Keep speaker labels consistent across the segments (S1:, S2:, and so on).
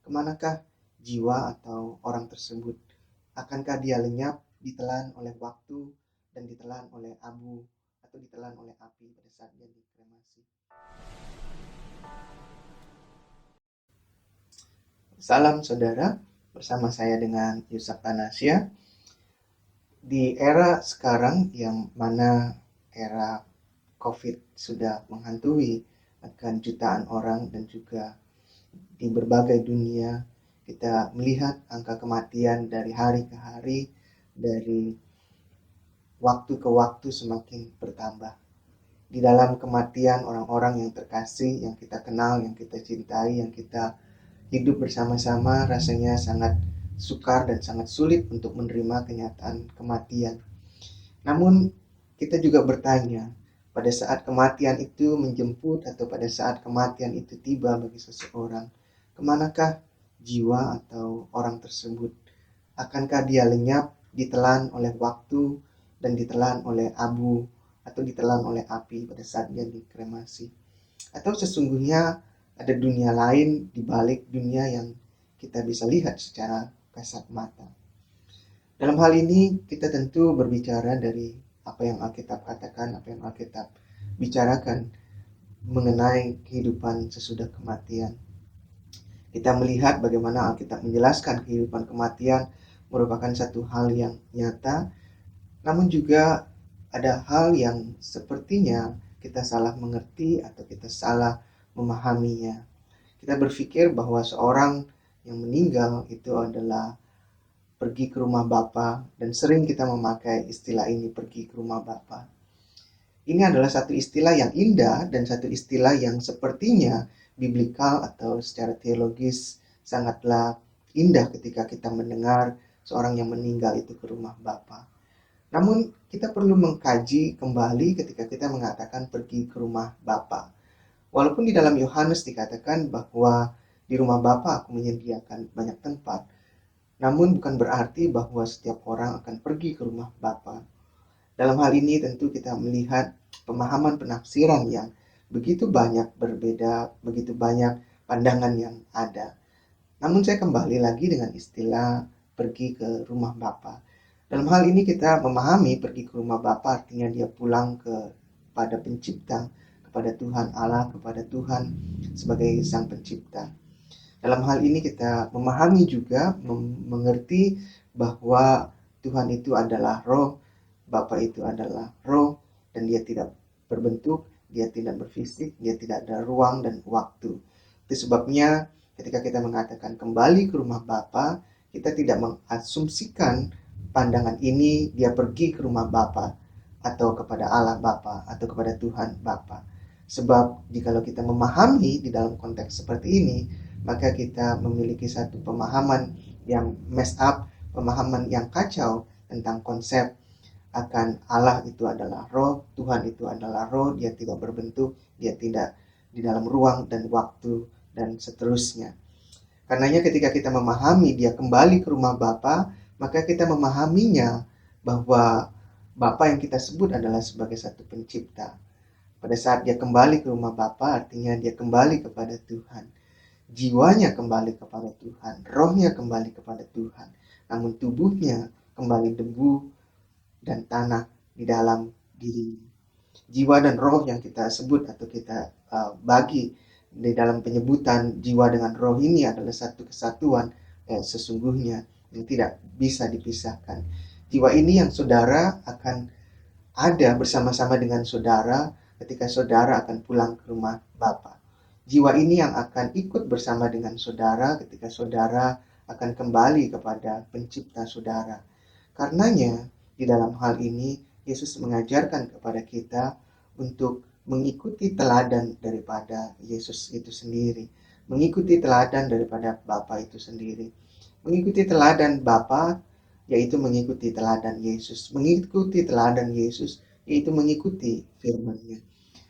S1: Kemanakah jiwa atau orang tersebut? Akankah dia lenyap, ditelan oleh waktu, dan ditelan oleh abu, atau ditelan oleh api pada saat dia dikremasi? Salam saudara, bersama saya dengan Yusuf Tanasya. Di era sekarang yang mana era COVID sudah menghantui akan jutaan orang dan juga di berbagai dunia, kita melihat angka kematian dari hari ke hari, dari waktu ke waktu semakin bertambah. Di dalam kematian orang-orang yang terkasih, yang kita kenal, yang kita cintai, yang kita hidup bersama-sama, rasanya sangat sukar dan sangat sulit untuk menerima kenyataan kematian. Namun kita juga bertanya, pada saat kematian itu menjemput atau pada saat kematian itu tiba bagi seseorang, kemanakah jiwa atau orang tersebut? Akankah dia lenyap, ditelan oleh waktu, dan ditelan oleh abu, atau ditelan oleh api pada saat dia dikremasi? Atau sesungguhnya ada dunia lain di balik dunia yang kita bisa lihat secara kasat mata? Dalam hal ini kita tentu berbicara dari apa yang Alkitab katakan, apa yang Alkitab bicarakan mengenai kehidupan sesudah kematian. Kita melihat bagaimana Alkitab menjelaskan kehidupan kematian merupakan satu hal yang nyata, namun juga ada hal yang sepertinya kita salah mengerti atau kita salah memahaminya. Kita berpikir bahwa seorang yang meninggal itu adalah pergi ke rumah Bapa, dan sering kita memakai istilah ini, pergi ke rumah Bapa. Ini adalah satu istilah yang indah dan satu istilah yang sepertinya biblikal atau secara teologis sangatlah indah ketika kita mendengar seorang yang meninggal itu ke rumah Bapa. Namun kita perlu mengkaji kembali ketika kita mengatakan pergi ke rumah Bapa. Walaupun di dalam Yohanes dikatakan bahwa di rumah Bapa aku menyediakan banyak tempat, namun bukan berarti bahwa setiap orang akan pergi ke rumah Bapa. Dalam hal ini tentu kita melihat pemahaman penafsiran yang begitu banyak berbeda, begitu banyak pandangan yang ada. Namun saya kembali lagi dengan istilah pergi ke rumah Bapa. Dalam hal ini kita memahami pergi ke rumah Bapa artinya dia pulang kepada Pencipta, kepada Tuhan Allah, kepada Tuhan sebagai Sang Pencipta. Dalam hal ini kita memahami juga, mengerti bahwa Tuhan itu adalah roh, Bapa itu adalah roh, dan dia tidak berbentuk, dia tidak berfisik, dia tidak ada ruang dan waktu. Itu sebabnya ketika kita mengatakan kembali ke rumah Bapa, kita tidak mengasumsikan pandangan ini dia pergi ke rumah Bapa atau kepada Allah Bapa atau kepada Tuhan Bapa. Sebab jikalau kita memahami di dalam konteks seperti ini, maka kita memiliki satu pemahaman yang mess up, pemahaman yang kacau tentang konsep akan Allah itu adalah roh, Tuhan itu adalah roh, dia tidak berbentuk, dia tidak di dalam ruang dan waktu, dan seterusnya. Karenanya ketika kita memahami dia kembali ke rumah Bapa, maka kita memahaminya bahwa Bapa yang kita sebut adalah sebagai satu pencipta. Pada saat dia kembali ke rumah Bapa, artinya dia kembali kepada Tuhan. Jiwanya kembali kepada Tuhan, rohnya kembali kepada Tuhan, namun tubuhnya kembali debu dan tanah di dalam dirinya. Jiwa dan roh yang kita sebut atau kita bagi di dalam penyebutan jiwa dengan roh ini adalah satu kesatuan sesungguhnya yang tidak bisa dipisahkan. Jiwa ini yang saudara akan ada bersama-sama dengan saudara ketika saudara akan pulang ke rumah Bapa. Jiwa ini yang akan ikut bersama dengan saudara ketika saudara akan kembali kepada pencipta saudara. Karenanya di dalam hal ini Yesus mengajarkan kepada kita untuk mengikuti teladan daripada Yesus itu sendiri, mengikuti teladan daripada Bapa itu sendiri. Mengikuti teladan Bapa yaitu mengikuti teladan Yesus, mengikuti teladan Yesus yaitu mengikuti firman-Nya.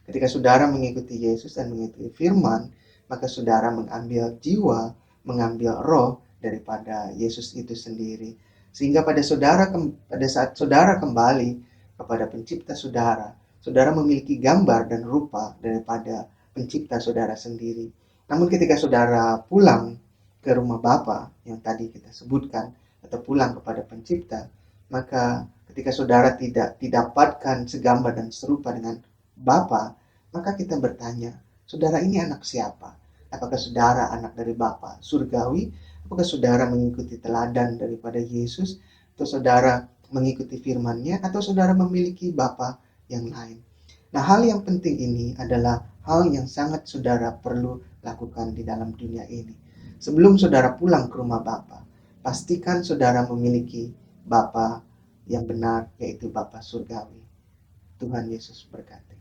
S1: Ketika saudara mengikuti Yesus dan mengikuti firman, maka saudara mengambil jiwa, mengambil roh daripada Yesus itu sendiri. Sehingga pada saat saudara kembali kepada pencipta saudara, saudara memiliki gambar dan rupa daripada pencipta saudara sendiri. Namun ketika saudara pulang ke rumah Bapa yang tadi kita sebutkan atau pulang kepada Pencipta, maka ketika saudara tidak didapatkan segambar dan serupa dengan Bapa, maka kita bertanya, saudara ini anak siapa? Apakah saudara anak dari Bapa surgawi? Apakah saudara mengikuti teladan daripada Yesus? Atau saudara mengikuti firman-Nya? Atau saudara memiliki Bapa yang lain? Nah, hal yang penting ini adalah hal yang sangat saudara perlu lakukan di dalam dunia ini. Sebelum saudara pulang ke rumah Bapa, pastikan saudara memiliki Bapa yang benar, yaitu Bapa surgawi. Tuhan Yesus berkati.